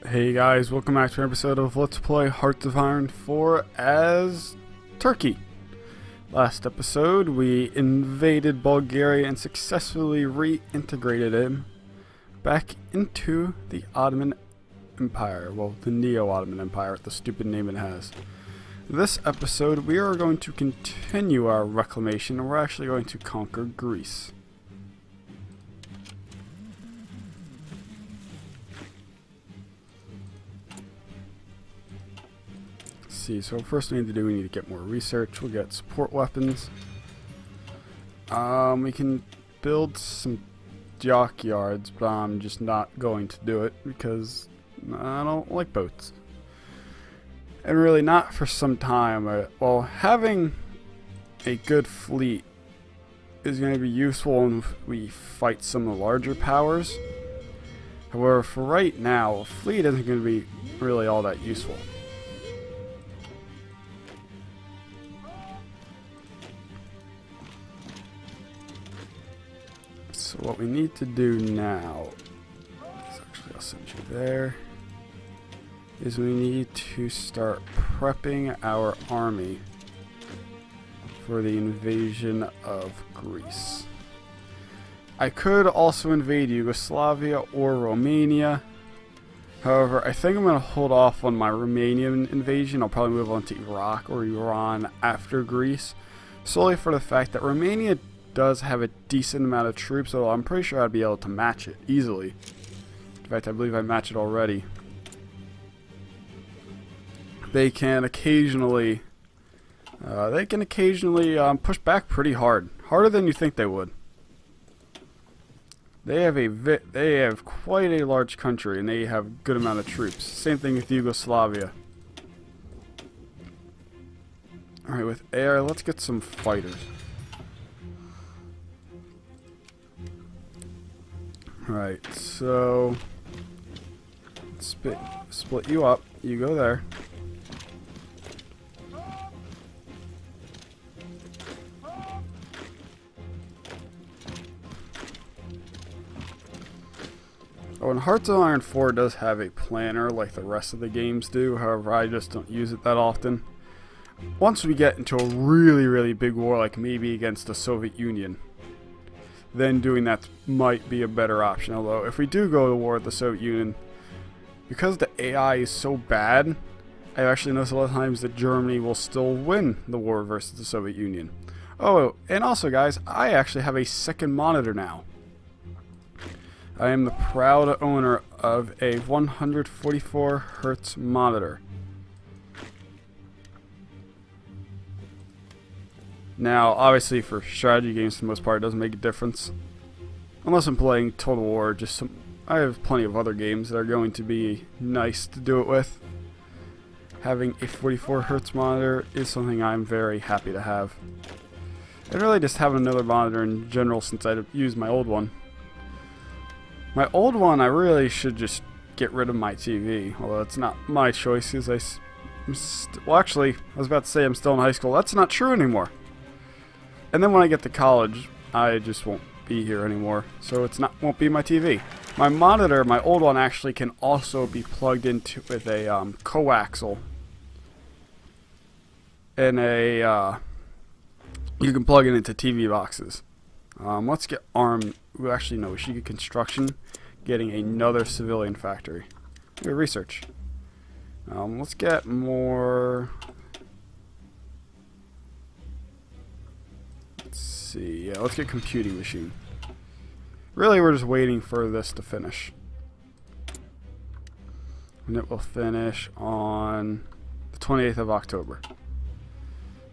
Hey guys, welcome back to an episode of Let's Play Hearts of Iron 4 as Turkey. Last episode, we invaded Bulgaria and successfully reintegrated him back into the Ottoman Empire. Well, the Neo-Ottoman Empire, the stupid name it has. This episode, we are going to continue our reclamation, and we're actually going to conquer Greece. See, so first we need to do, we need to get more research. We'll get support weapons. We can build some dockyards, but I'm just not going to do it because I don't like boats. And really not for some time. Well, having a good fleet is going to be useful when we fight some of the larger powers. However, for right now, a fleet isn't going to be really all that useful. So what we need to do now is actually, I'll send you there, is we need to start prepping our army for the invasion of Greece. I could also invade Yugoslavia or Romania. However, I think I'm going to hold off on my Romanian invasion. I'll probably move on to Iraq or Iran after Greece, solely for the fact that Romania does have a decent amount of troops, so I'm pretty sure I'd be able to match it easily. In fact, I believe I match it already. They can occasionally push back pretty hard, harder than you think they would. They have quite a large country, and they have a good amount of troops. Same thing with Yugoslavia. All right, with air, let's get some fighters. Alright, so split you up. You go there. Oh, and Hearts of Iron 4 does have a planner like the rest of the games do. However, I just don't use it that often. Once we get into a really big war, like maybe against the Soviet Union, then doing that might be a better option. Although, if we do go to war with the Soviet Union, because the AI is so bad, I've actually noticed a lot of times that Germany will still win the war versus the Soviet Union. Oh, and also guys, I actually have a second monitor now. I am the proud owner of a 144 Hertz monitor. Now, obviously, for strategy games, for the most part, it doesn't make a difference. Unless I'm playing Total War, I have plenty of other games that are going to be nice to do it with. Having a 44 Hertz monitor is something I'm very happy to have. And really just having another monitor in general, since I used my old one. My old one, I really should just get rid of my TV. Although it's not my choice, because well, actually, I was about to say I'm still in high school. That's not true anymore. And then when I get to college, I just won't be here anymore, so won't be my TV. My monitor, my old one, actually can also be plugged into with a coaxial, and you can plug it into TV boxes. Let's get armed. Actually, no, we should get construction, getting another civilian factory. Research. Let's get more. Yeah, let's get computing machine. Really, we're just waiting for this to finish. And it will finish on the 28th of October.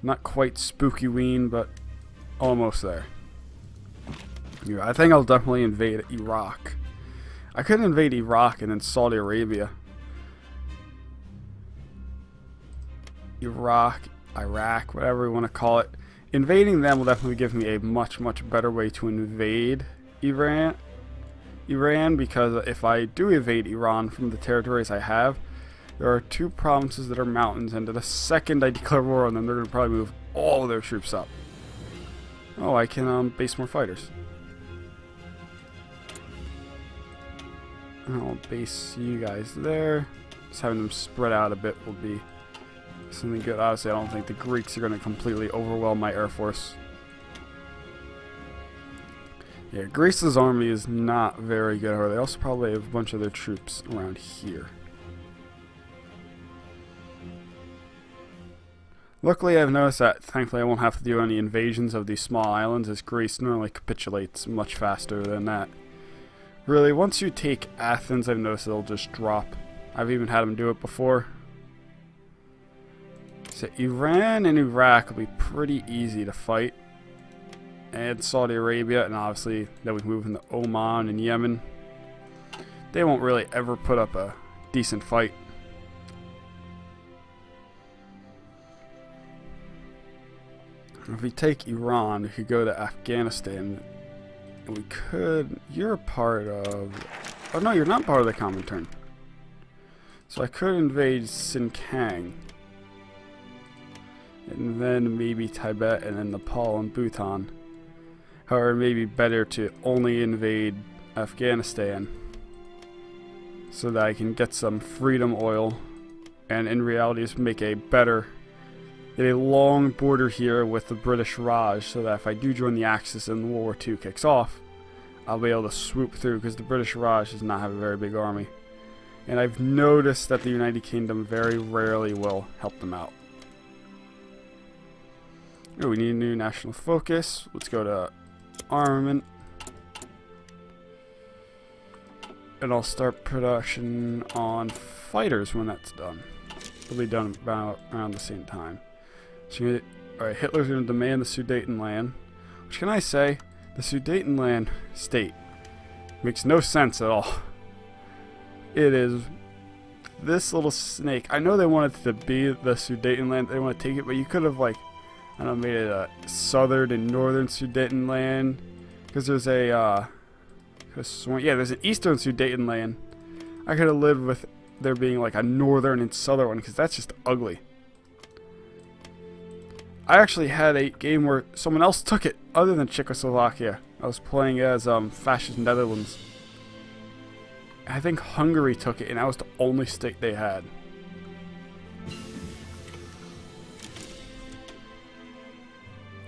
Not quite Spookyween, but almost there. Yeah, I think I'll definitely invade Iraq. I could invade Iraq and then Saudi Arabia. Iraq, whatever we want to call it. Invading them will definitely give me a much better way to invade Iran, because if I do invade Iran from the territories I have, there are two provinces that are mountains, and the second I declare war on them, they're going to probably move all of their troops up. Oh, I can base more fighters. I'll base you guys there. Just having them spread out a bit will be something good. Obviously, I don't think the Greeks are going to completely overwhelm my air force. Yeah, Greece's army is not very good. Or they also probably have a bunch of their troops around here. Luckily, I've noticed that, thankfully, I won't have to do any invasions of these small islands, as Greece normally capitulates much faster than that. Really, once you take Athens, I've noticed it'll just drop. I've even had them do it before. So Iran and Iraq will be pretty easy to fight. And Saudi Arabia, and obviously, then we move into Oman and Yemen. They won't really ever put up a decent fight. If we take Iran, we could go to Afghanistan. And we could... You're a part of... Oh no, you're not part of the Comintern. So I could invade Sinkiang. And then maybe Tibet and then Nepal and Bhutan. However, it may be better to only invade Afghanistan. So that I can get some freedom oil. And in reality, just make a better... Get a long border here with the British Raj, so that if I do join the Axis and World War II kicks off, I'll be able to swoop through, because the British Raj does not have a very big army. And I've noticed that the United Kingdom very rarely will help them out. Oh, we need a new national focus. Let's go to armament. And I'll start production on fighters when that's done. It'll be done about around the same time. So, alright, Hitler's going to demand the Sudetenland. Which, can I say, the Sudetenland state makes no sense at all. It is this little snake. I know they wanted it to be the Sudetenland. They want to take it, but you could have, like, I don't know, made it a southern and northern Sudetenland. Because there's a, yeah, there's an eastern Sudetenland. I could have lived with there being, like, a northern and southern one, because that's just ugly. I actually had a game where someone else took it, other than Czechoslovakia. I was playing as Fascist Netherlands. I think Hungary took it, and that was the only state they had.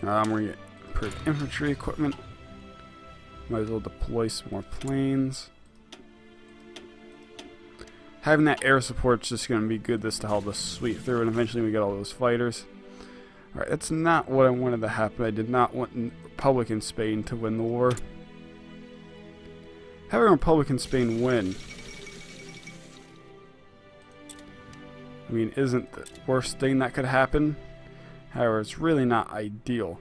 I'm going to get improved infantry equipment. Might as well deploy some more planes. Having that air support is just going to be good to help us sweep through, and eventually we get all those fighters. Alright, that's not what I wanted to happen. I did not want Republican Spain to win the war. Having Republican Spain win, I mean, isn't the worst thing that could happen. However, it's really not ideal.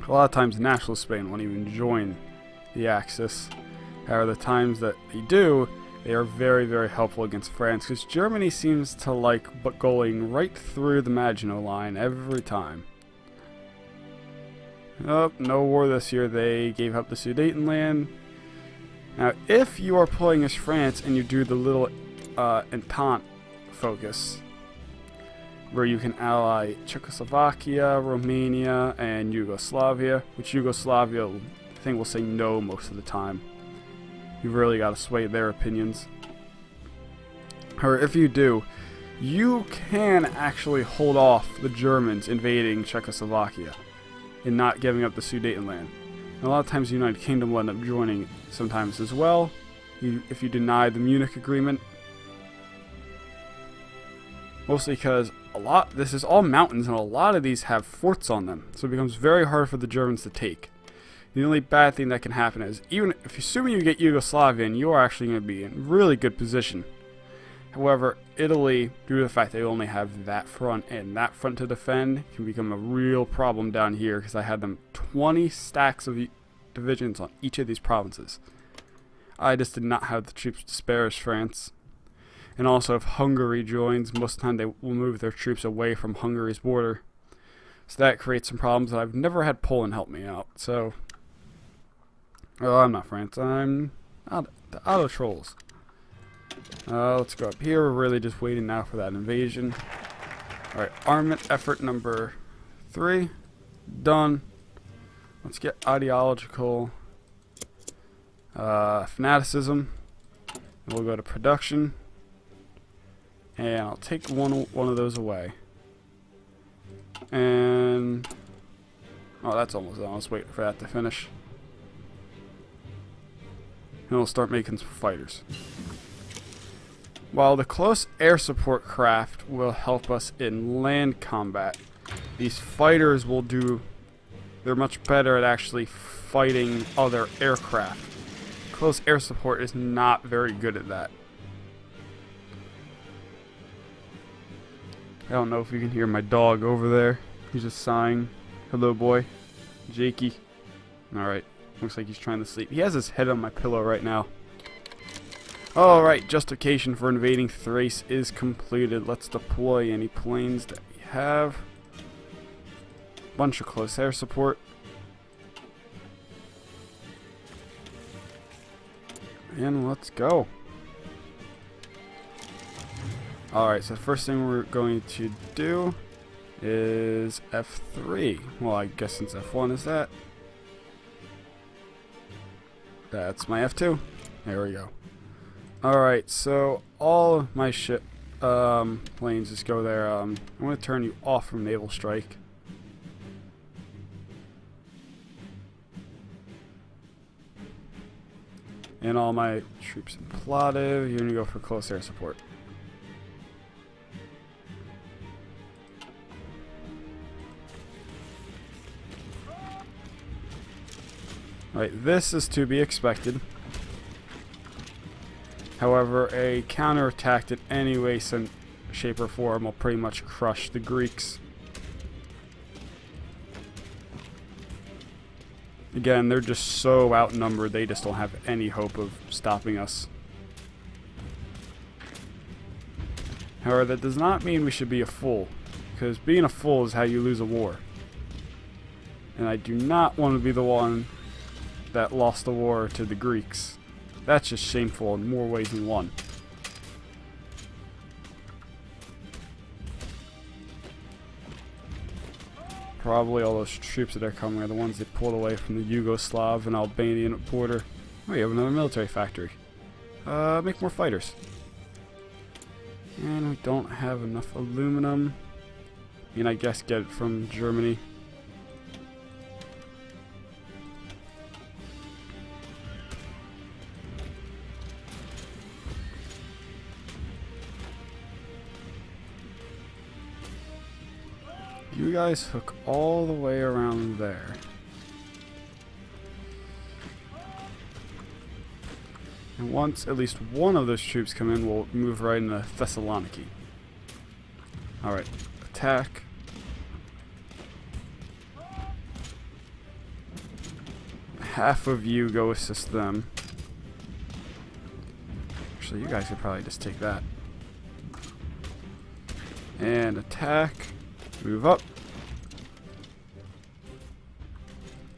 A lot of times National Spain won't even join the Axis. However, the times that they do, they are very, very helpful against France, because Germany seems to like going right through the Maginot Line every time. Oh, no war this year. They gave up the Sudetenland. Now, if you are playing as France and you do the little Entente focus, where you can ally Czechoslovakia, Romania, and Yugoslavia, which Yugoslavia, I think, will say no most of the time. You've really got to sway their opinions. Or if you do, you can actually hold off the Germans invading Czechoslovakia and not giving up the Sudetenland. And a lot of times the United Kingdom will end up joining sometimes as well, if you deny the Munich Agreement. Mostly because this is all mountains, and a lot of these have forts on them, so it becomes very hard for the Germans to take. The only bad thing that can happen is, even if assuming you get Yugoslavia, you are actually going to be in really good position. However, Italy, due to the fact they only have that front and that front to defend, can become a real problem down here, because I had them 20 stacks of divisions on each of these provinces. I just did not have the troops to spare as France. And also, if Hungary joins, most of the time they will move their troops away from Hungary's border. So that creates some problems, and I've never had Poland help me out. So, oh, I'm not France. I'm out of trolls. Let's go up here. We're really just waiting now for that invasion. Alright, armament effort number 3. Done. Let's get ideological fanaticism. We'll go to production. And I'll take one of those away. And oh, that's almost done. Let's wait for that to finish. And we'll start making some fighters. While the close air support craft will help us in land combat, these fighters will do... They're much better at actually fighting other aircraft. Close air support is not very good at that. I don't know if you can hear my dog over there. He's just sighing. Hello, boy. Jakey. Alright. Looks like he's trying to sleep. He has his head on my pillow right now. Alright. Justification for invading Thrace is completed. Let's deploy any planes that we have. Bunch of close air support. And let's go. Alright, so the first thing we're going to do is F3. Well, I guess since F1 is that. That's my F2. There we go. Alright, so all of my ship planes just go there. I'm going to turn you off from Naval Strike. And all my troops in Plovdiv, you're going to go for close air support. Right, this is to be expected. However, a counterattack in any way, shape, or form will pretty much crush the Greeks. Again, they're just so outnumbered, they just don't have any hope of stopping us. However, that does not mean we should be a fool, because being a fool is how you lose a war. And I do not want to be the one that lost the war to the Greeks. That's just shameful in more ways than one. Probably all those troops that are coming are the ones they pulled away from the Yugoslav and Albanian border. Oh, you have another military factory. Make more fighters. And we don't have enough aluminum. I mean, I guess get it from Germany. You guys hook all the way around there. And once at least one of those troops come in, we'll move right into Thessaloniki. Alright, attack. Half of you go assist them. Actually, you guys could probably just take that. And attack. Move up.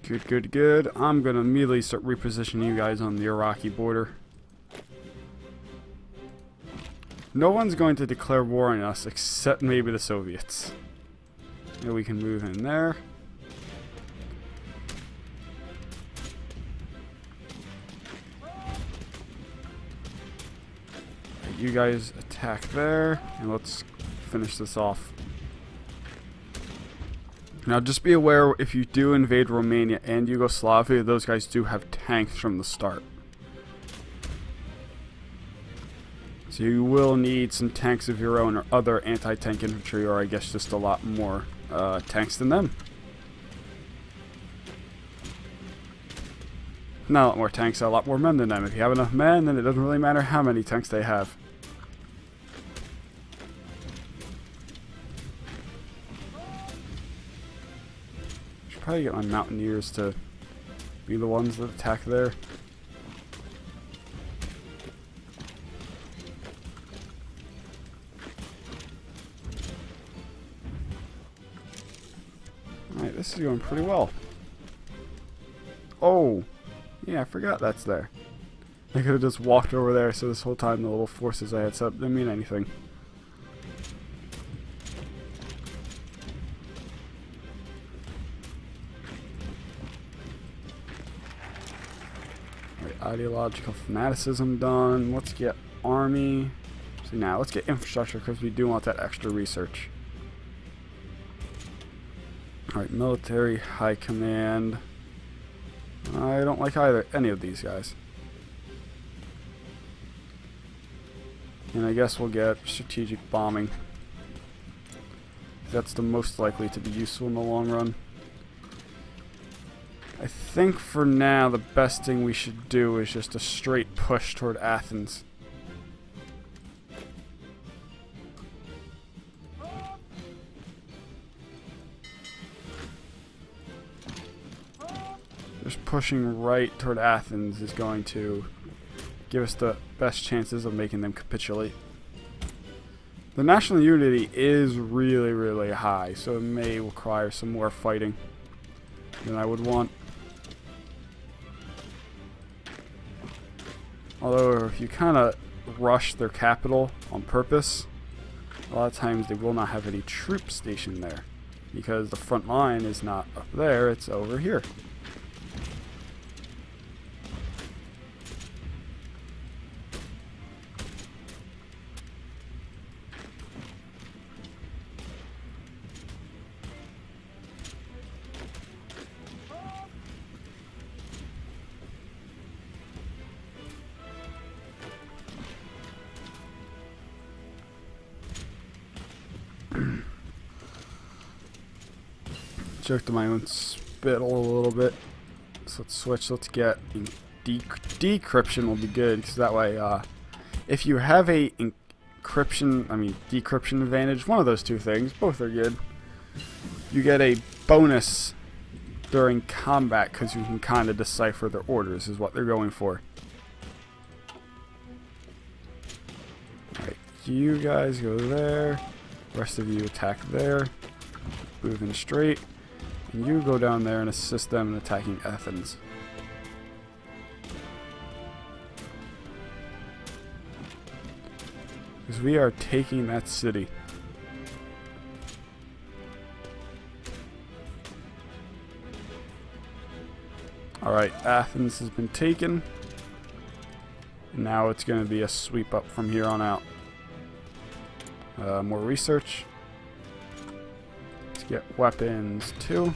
Good, good, good. I'm going to immediately start repositioning you guys on the Iraqi border. No one's going to declare war on us except maybe the Soviets. And we can move in there. You guys attack there, and let's finish this off. Now just be aware, if you do invade Romania and Yugoslavia, those guys do have tanks from the start. So you will need some tanks of your own or other anti-tank infantry, or I guess just a lot more tanks than them. Not a lot more tanks, a lot more men than them. If you have enough men, then it doesn't really matter how many tanks they have. Probably get my mountaineers to be the ones that attack there. Alright, this is going pretty well. Oh! Yeah, I forgot that's there. I could have just walked over there, so this whole time the little forces I had set up didn't mean anything. ideological fanaticism done. Let's get army. See, now let's get infrastructure because we do want that extra research. Alright, military, high command. I don't like any of these guys. And I guess we'll get strategic bombing. That's the most likely to be useful in the long run. I think for now the best thing we should do is just a straight push toward Athens. Just pushing right toward Athens is going to give us the best chances of making them capitulate. The national unity is really, really high, so it may require some more fighting than I would want. Although, if you kind of rush their capital on purpose, a lot of times they will not have any troops stationed there because the front line is not up there, it's over here. Choked my own spittle a little bit. So let's switch. Let's get decryption will be good because that way, if you have a decryption advantage, one of those two things, both are good. You get a bonus during combat because you can kind of decipher their orders, is what they're going for. Alright, you guys go there. The rest of you attack there. Moving straight. And you go down there and assist them in attacking Athens. Because we are taking that city. Alright, Athens has been taken. And now it's going to be a sweep up from here on out. More research. Let's get weapons too.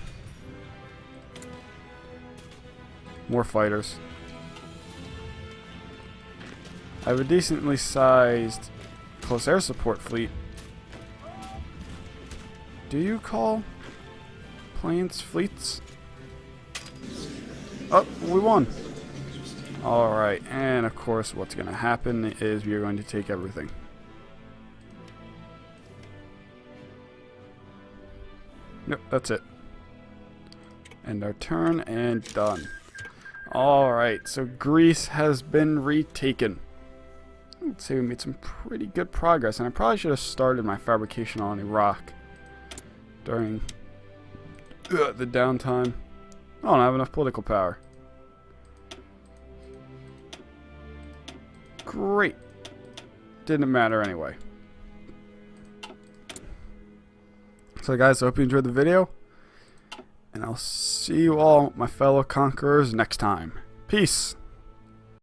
More fighters. I have a decently sized close air support fleet. Do you call planes fleets? Oh, we won. Alright, and of course what's going to happen is we are going to take everything. Nope, that's it. End our turn and done. Alright, so Greece has been retaken. Let's say we made some pretty good progress, and I probably should have started my fabrication on Iraq during the downtime. I don't have enough political power. Great. Didn't matter anyway. So guys, I hope you enjoyed the video. And I'll see you all, my fellow conquerors, next time. Peace.